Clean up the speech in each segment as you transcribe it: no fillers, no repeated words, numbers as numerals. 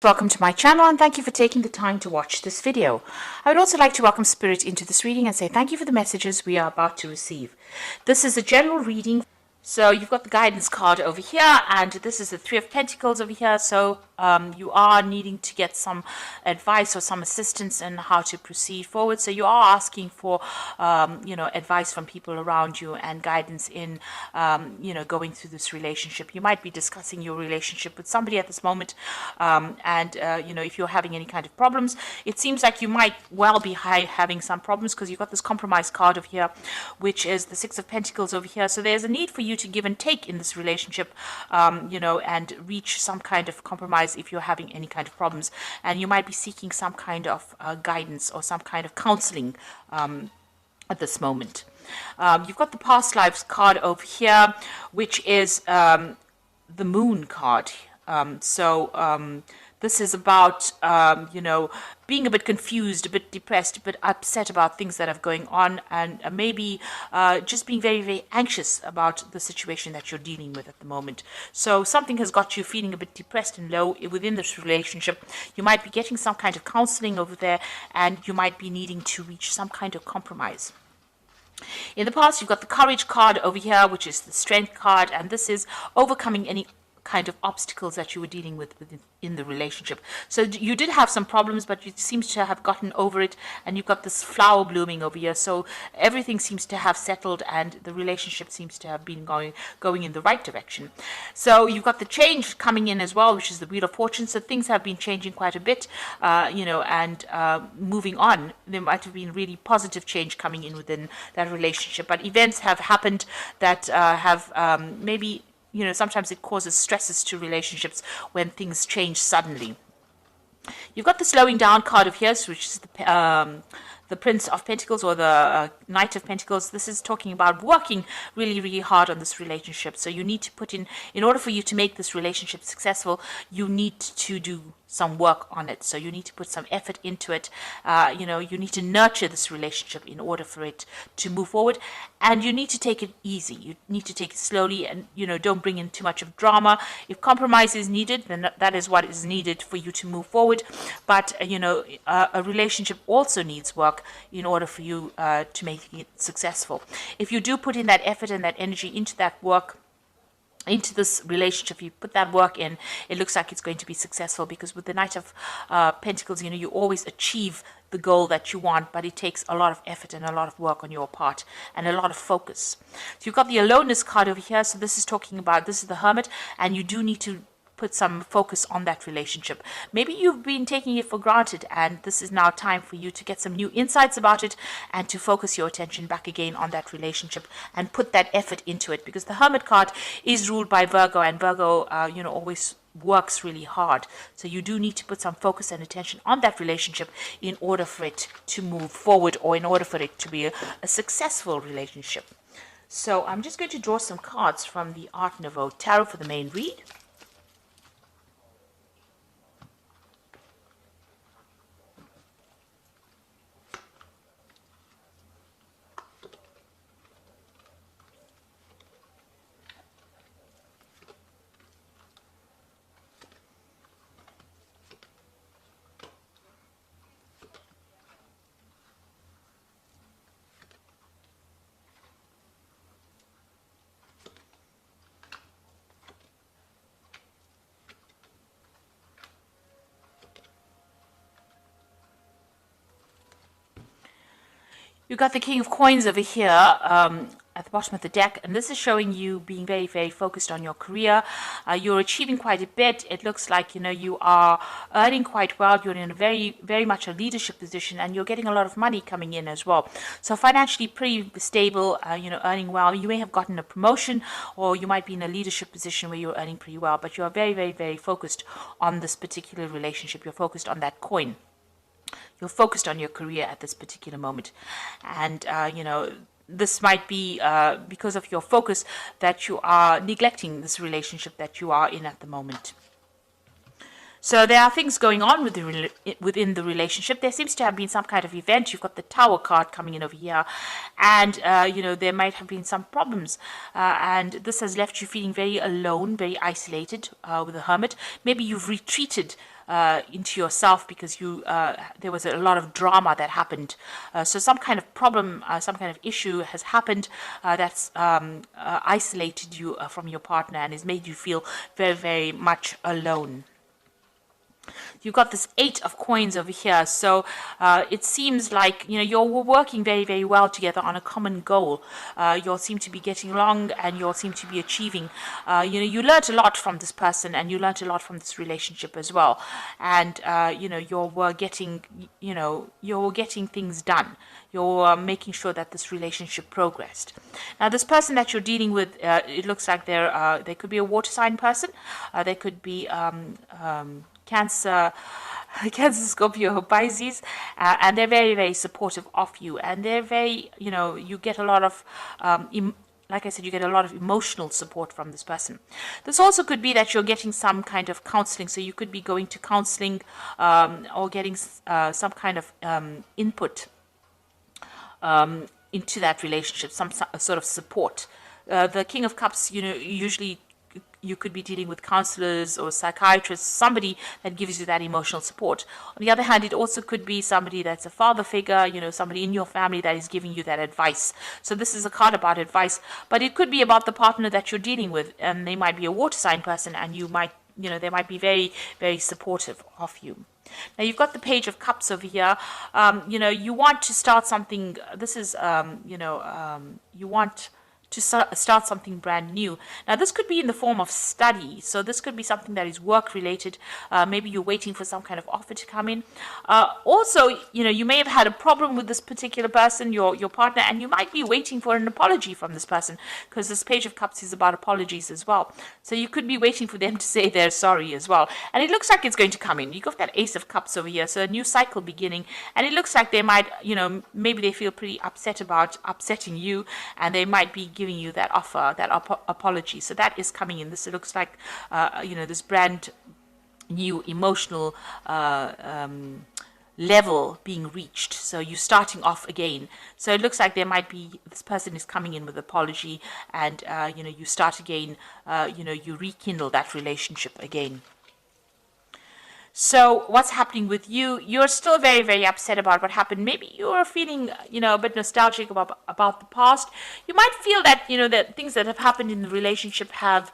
Welcome to my channel and thank you for taking the time to watch this video. I would also like to welcome Spirit into this reading and say thank you for the messages we are about to receive. This is a general reading. So you've got the guidance card over here, and this is the Three of Pentacles over here. So you are needing to get some advice or some assistance in how to proceed forward. So you are asking for, advice from people around you and guidance in, going through this relationship. You might be discussing your relationship with somebody at this moment, if you're having any kind of problems, it seems like you might well be having some problems because you've got this compromise card over here, which is the Six of Pentacles over here. So there's a need for you to give and take in this relationship, and reach some kind of compromise if you're having any kind of problems. And you might be seeking some kind of guidance or some kind of counseling at this moment. You've got the past lives card over here, which is the Moon card. This is about, being a bit confused, a bit depressed, a bit upset about things that are going on, and maybe just being very, very anxious about the situation that you're dealing with at the moment. So something has got you feeling a bit depressed and low within this relationship. You might be getting some kind of counseling over there, and you might be needing to reach some kind of compromise. In the past, you've got the Courage card over here, which is the Strength card, and this is overcoming any kind of obstacles that you were dealing with in the relationship. So you did have some problems, but you seem to have gotten over it, and you've got this flower blooming over here. So everything seems to have settled, and the relationship seems to have been going in the right direction. So you've got the change coming in as well, which is the Wheel of Fortune. So things have been changing quite a bit, moving on. There might have been really positive change coming in within that relationship, but events have happened that have maybe sometimes it causes stresses to relationships when things change suddenly. You've got the Slowing Down card of here, which is the Prince of Pentacles, or the Knight of Pentacles. This is talking about working really, really hard on this relationship. So you need to put in order for you to make this relationship successful, you need to do some work on it. So you need to put some effort into it. You need to nurture this relationship in order for it to move forward. And you need to take it easy. You need to take it slowly, and, don't bring in too much of drama. If compromise is needed, then that is what is needed for you to move forward. But, a relationship also needs work in order for you to make it successful. If you do put in that effort and that energy into that work, into this relationship, you put that work in, it looks like it's going to be successful, because with the Knight of Pentacles, you always achieve the goal that you want, but it takes a lot of effort and a lot of work on your part and a lot of focus. So you've got the Aloneness card over here. So this is talking about, this is the Hermit, and you do need to put some focus on that relationship. Maybe you've been taking it for granted, and this is now time for you to get some new insights about it and to focus your attention back again on that relationship and put that effort into it, because the Hermit card is ruled by Virgo, and Virgo always works really hard. So you do need to put some focus and attention on that relationship in order for it to move forward, or in order for it to be a successful relationship. So I'm just going to draw some cards from the Art Nouveau Tarot for the main read. You've got the King of Coins over here at the bottom of the deck, and this is showing you being very, very focused on your career. You're achieving quite a bit. It looks like, you are earning quite well. You're in a very, very much a leadership position, and you're getting a lot of money coming in as well. So financially pretty stable, earning well. You may have gotten a promotion, or you might be in a leadership position where you're earning pretty well, but you're very, very, very focused on this particular relationship. You're focused on that coin. You're focused on your career at this particular moment. And, this might be because of your focus that you are neglecting this relationship that you are in at the moment. So there are things going on within the relationship. There seems to have been some kind of event. You've got the Tower card coming in over here. And, there might have been some problems. And this has left you feeling very alone, very isolated with the Hermit. Maybe you've retreated into yourself because there was a lot of drama that happened. So some kind of problem, some kind of issue has happened that's isolated you from your partner and has made you feel very, very much alone. You've got this 8 of coins over here, so it seems like you're working very, very well together on a common goal. You'll seem to be getting along, and you'll seem to be achieving. You learned a lot from this person, and you learned a lot from this relationship as well. And you're getting things done. You're making sure that this relationship progressed. Now, this person that you're dealing with, it looks like they could be a water sign person. They could be Cancer, Scorpio, Pisces, and they're very, very supportive of you, and they're very, you get a lot of, like I said, you get a lot of emotional support from this person. This also could be that you're getting some kind of counseling, so you could be going to counseling or getting some kind of input into that relationship, some sort of support. The King of Cups, usually you could be dealing with counselors or psychiatrists, somebody that gives you that emotional support. On the other hand, it also could be somebody that's a father figure, somebody in your family that is giving you that advice. So this is a card about advice, but it could be about the partner that you're dealing with, and they might be a water sign person, and you might, they might be very, very supportive of you. Now, you've got the Page of Cups over here. You want to start something. This is, you want to start something brand new. Now, this could be in the form of study. So this could be something that is work-related. Maybe you're waiting for some kind of offer to come in. Also, you may have had a problem with this particular person, your partner, and you might be waiting for an apology from this person, because this Page of Cups is about apologies as well. So you could be waiting for them to say they're sorry as well. And it looks like it's going to come in. You got that Ace of Cups over here, so a new cycle beginning. And it looks like they might, maybe they feel pretty upset about upsetting you, and they might be giving you that offer, that apology. So that is coming in. This looks like, this brand new emotional level being reached. So you're starting off again. So it looks like there might be, this person is coming in with apology, and, you start again, you rekindle that relationship again. So what's happening with you? You're still very, very upset about what happened. Maybe you're feeling, a bit nostalgic about the past. You might feel that, that things that have happened in the relationship have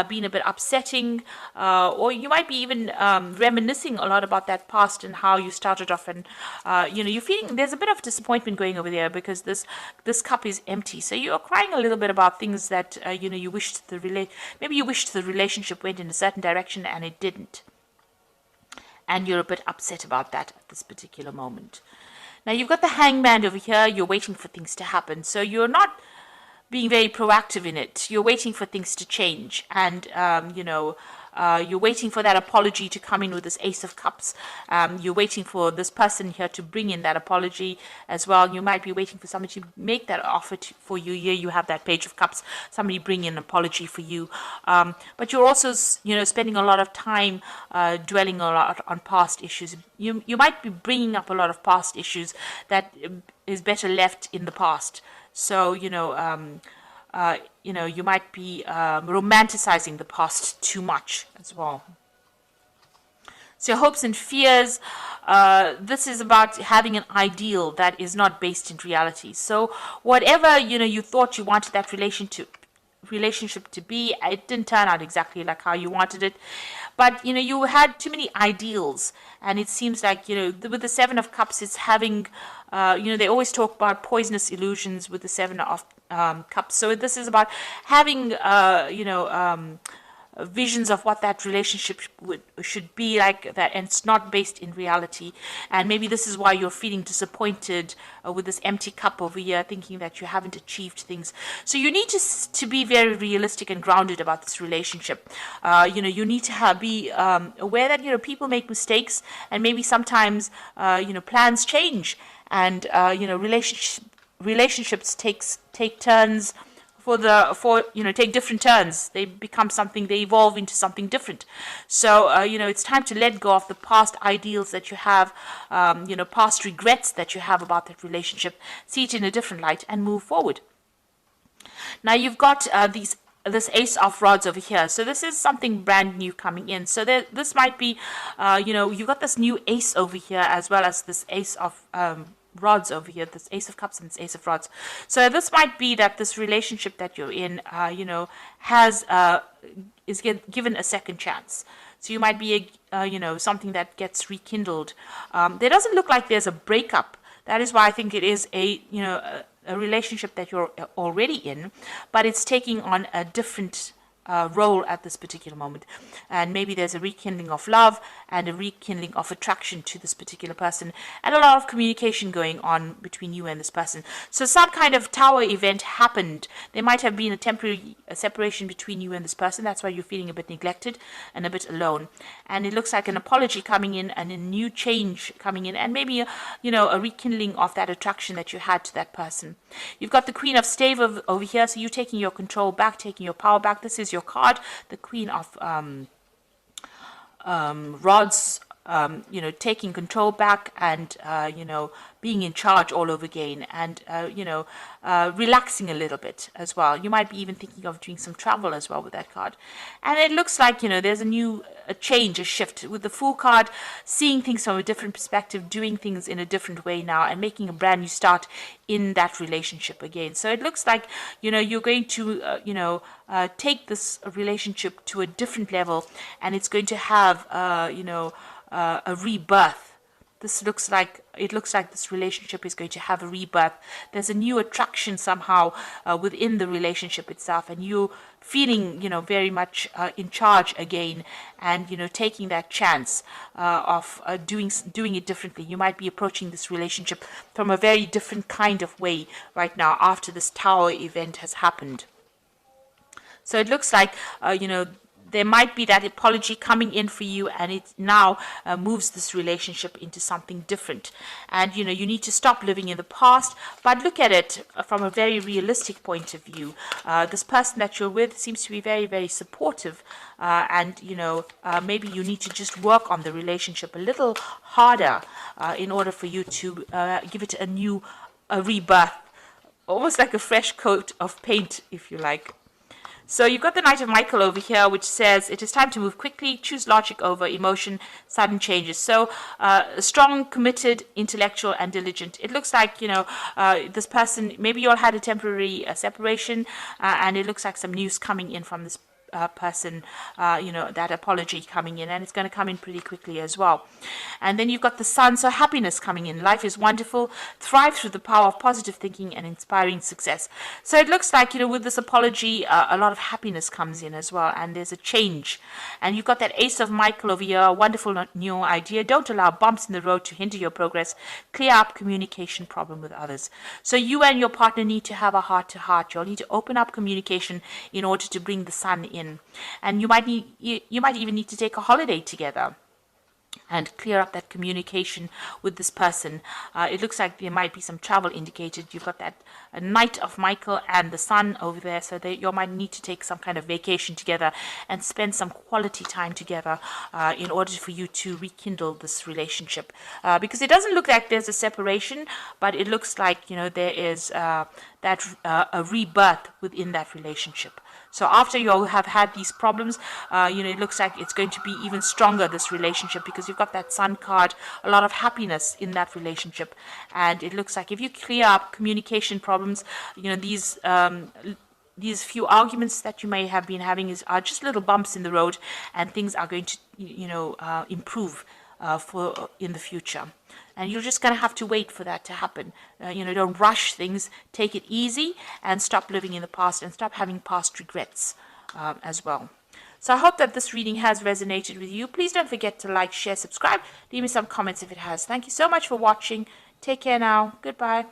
been a bit upsetting, or you might be even reminiscing a lot about that past and how you started off, and, you're feeling there's a bit of disappointment going over there because this cup is empty. So you're crying a little bit about things that, you wished maybe you wished the relationship went in a certain direction and it didn't. And you're a bit upset about that at this particular moment. Now, you've got the Hangman over here. You're waiting for things to happen. So you're not being very proactive in it. You're waiting for things to change. And, you're waiting for that apology to come in with this Ace of Cups. You're waiting for this person here to bring in that apology as well. You might be waiting for somebody to make that offer for you. Here you have that Page of Cups, somebody bring in an apology for you. But you're also, spending a lot of time dwelling a lot on past issues. You might be bringing up a lot of past issues that is better left in the past. So, you might be romanticizing the past too much as well. So your hopes and fears, this is about having an ideal that is not based in reality. So whatever, you thought you wanted that relationship to be, it didn't turn out exactly like how you wanted it. But, you had too many ideals. And it seems like, with the Seven of Cups, it's having, they always talk about poisonous illusions with the Seven of Cups. So this is about having, visions of what that relationship should be like, that, and it's not based in reality. And maybe this is why you're feeling disappointed with this empty cup over here, thinking that you haven't achieved things. So you need to be very realistic and grounded about this relationship. You need to be aware that people make mistakes, and maybe sometimes plans change, and relationships take turns. Take different turns. They become something, they evolve into something different. So, it's time to let go of the past ideals that you have, past regrets that you have about that relationship, see it in a different light and move forward. Now, you've got this Ace of Rods over here. So this is something brand new coming in. So this might be, you've got this new Ace over here, as well as this Ace of Rods over here, this Ace of Cups and this Ace of Rods. So this might be that this relationship that you're in, is given a second chance. So you might be, something that gets rekindled. There doesn't look like there's a breakup. That is why I think it is a relationship that you're already in, but it's taking on a different role at this particular moment. And maybe there's a rekindling of love and a rekindling of attraction to this particular person, and a lot of communication going on between you and this person. So some kind of tower event happened. There might have been a temporary separation between you and this person. That's why you're feeling a bit neglected and a bit alone. And it looks like an apology coming in and a new change coming in, and maybe a rekindling of that attraction that you had to that person. You've got the Queen of Stave over here, so you're taking your control back, taking your power back. This is your card, the Queen of Rods, taking control back and, being in charge all over again, and, relaxing a little bit as well. You might be even thinking of doing some travel as well with that card. And it looks like, there's a change, a shift with the Fool card, seeing things from a different perspective, doing things in a different way now, and making a brand new start in that relationship again. So it looks like, you're going to, take this relationship to a different level, and it's going to have, a rebirth. It looks like this relationship is going to have a rebirth. There's a new attraction somehow within the relationship itself, and you feeling, very much in charge again, and taking that chance of doing it differently. You might be approaching this relationship from a very different kind of way right now after this Tower event has happened. So it looks like there might be that apology coming in for you, and it now moves this relationship into something different. And you need to stop living in the past, but look at it from a very realistic point of view. This person that you're with seems to be very, very supportive, and maybe you need to just work on the relationship a little harder in order for you to give it a rebirth, almost like a fresh coat of paint, if you like. So you've got the Knight of Michael over here, which says it is time to move quickly, choose logic over emotion, sudden changes. So strong, committed, intellectual, and diligent. It looks like, this person, maybe you all had a temporary separation, and it looks like some news coming in from this person, that apology coming in, and it's going to come in pretty quickly as well. And then you've got the Sun, so happiness coming in. Life is wonderful, thrive through the power of positive thinking and inspiring success. So it looks like, with this apology, a lot of happiness comes in as well, and there's a change. And you've got that Ace of Michael over here, a wonderful new idea. Don't allow bumps in the road to hinder your progress. Clear up communication problem with others. So you and your partner need to have a heart-to-heart. You'll need to open up communication in order to bring the Sun in. And you might even need to take a holiday together and clear up that communication with this person. It looks like there might be some travel indicated. You've got that Knight of Michael and the Sun over there, so you might need to take some kind of vacation together and spend some quality time together in order for you to rekindle this relationship. Because it doesn't look like there's a separation, but it looks like there is a rebirth within that relationship. So after you all have had these problems, it looks like it's going to be even stronger, this relationship, because you've got that Sun card, a lot of happiness in that relationship. And it looks like if you clear up communication problems, these few arguments that you may have been having are just little bumps in the road, and things are going to, improve in the future. And you're just going to have to wait for that to happen. Don't rush things. Take it easy and stop living in the past, and stop having past regrets as well. So I hope that this reading has resonated with you. Please don't forget to like, share, subscribe. Leave me some comments if it has. Thank you so much for watching. Take care now. Goodbye.